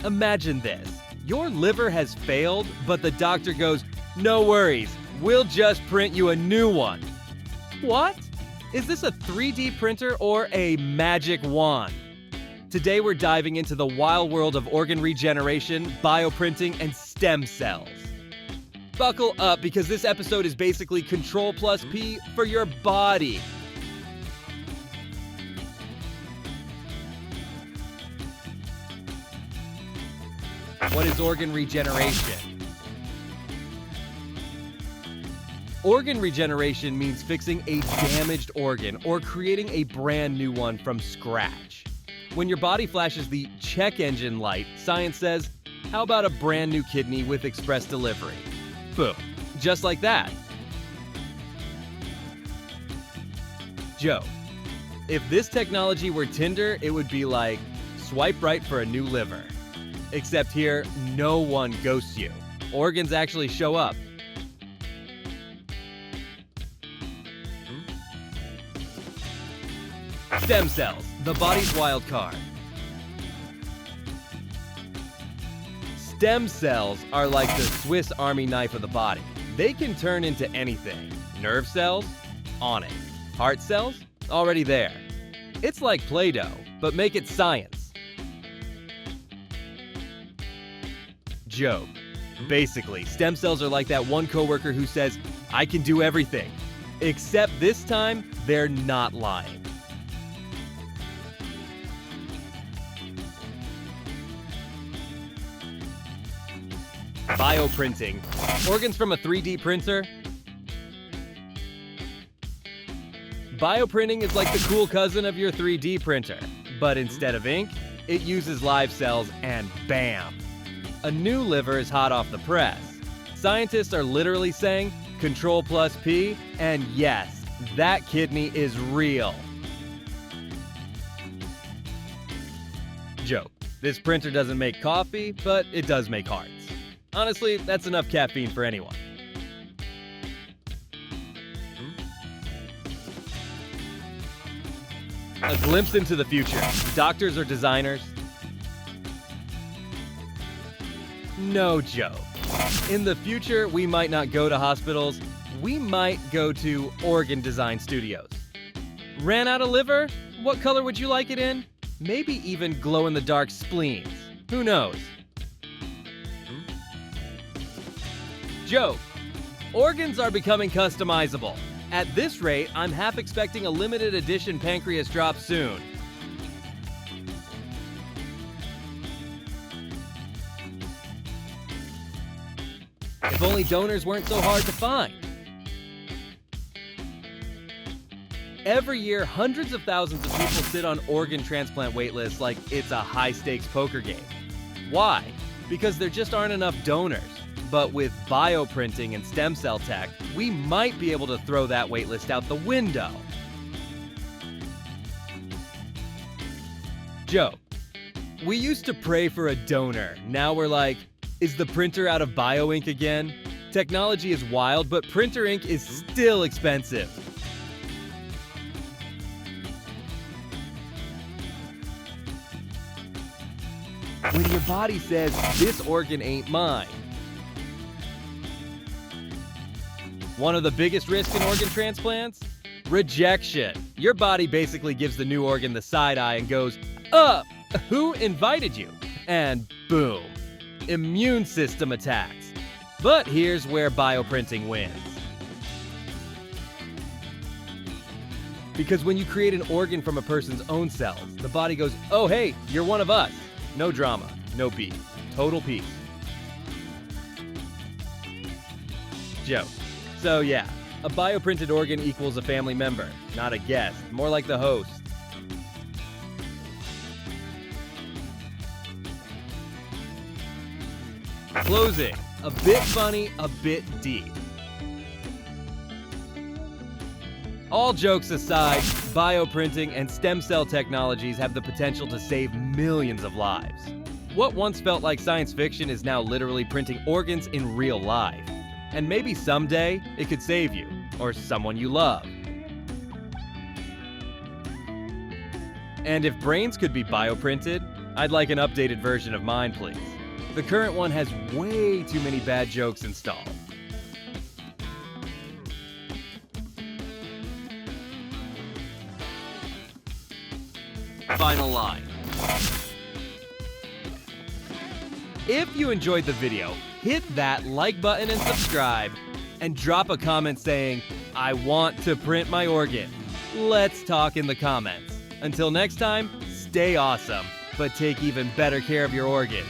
Imagine this. Your liver has failed, but the doctor goes, "No worries, we'll just print you a new one." What? Is this a 3D printer or a magic wand? Today we're diving into the wild world of organ regeneration, bioprinting, and stem cells. Buckle up because this episode is basically Ctrl P for your body. What is organ regeneration? Organ regeneration means fixing a damaged organ or creating a brand new one from scratch. When your body flashes the check engine light, science says, how about a brand new kidney with express delivery? Boom. Just like that. Joke. If this technology were Tinder, it would be like, swipe right for a new liver. Except here, no one ghosts you. Organs actually show up. Stem cells, the body's wild card. Stem cells are like the Swiss Army knife of the body. They can turn into anything. Nerve cells? On it. Heart cells? Already there. It's like Play-Doh, but make it science. Joke. Basically, stem cells are like that one coworker who says, "I can do everything." Except this time, they're not lying. Bioprinting. Organs from a 3D printer? Bioprinting is like the cool cousin of your 3D printer, but instead of ink, it uses live cells and bam! A new liver is hot off the press. Scientists are literally saying, Ctrl P, and yes, that kidney is real. Joke. This printer doesn't make coffee, but it does make hearts. Honestly, that's enough caffeine for anyone. A glimpse into the future. Doctors or designers? No joke. In the future, we might not go to hospitals. We might go to organ design studios. Ran out of liver? What color would you like it in? Maybe even glow-in-the-dark spleens. Who knows? Joke. Organs are becoming customizable. At this rate, I'm half expecting a limited edition pancreas drop soon. If only donors weren't so hard to find. Every year, hundreds of thousands of people sit on organ transplant waitlists like it's a high-stakes poker game. Why? Because there just aren't enough donors. But with bioprinting and stem cell tech, we might be able to throw that waitlist out the window. Joke. We used to pray for a donor. Now we're like, is the printer out of bio-ink again? Technology is wild, but printer ink is still expensive. When your body says, this organ ain't mine. One of the biggest risks in organ transplants? Rejection. Your body basically gives the new organ the side eye and goes, who invited you? And boom, immune system attacks. But here's where bioprinting wins. Because when you create an organ from a person's own cells, the body goes, oh hey, you're one of us. No drama, no beef, total peace. Joke. So yeah, a bioprinted organ equals a family member, not a guest, more like the host. Closing, a bit funny, a bit deep. All jokes aside, bioprinting and stem cell technologies have the potential to save millions of lives. What once felt like science fiction is now literally printing organs in real life. And maybe someday, it could save you, or someone you love. And if brains could be bioprinted, I'd like an updated version of mine, please. The current one has way too many bad jokes installed. Final line. If you enjoyed the video, hit that like button and subscribe, and drop a comment saying, "I want to print my organ." Let's talk in the comments. Until next time, stay awesome, but take even better care of your organs.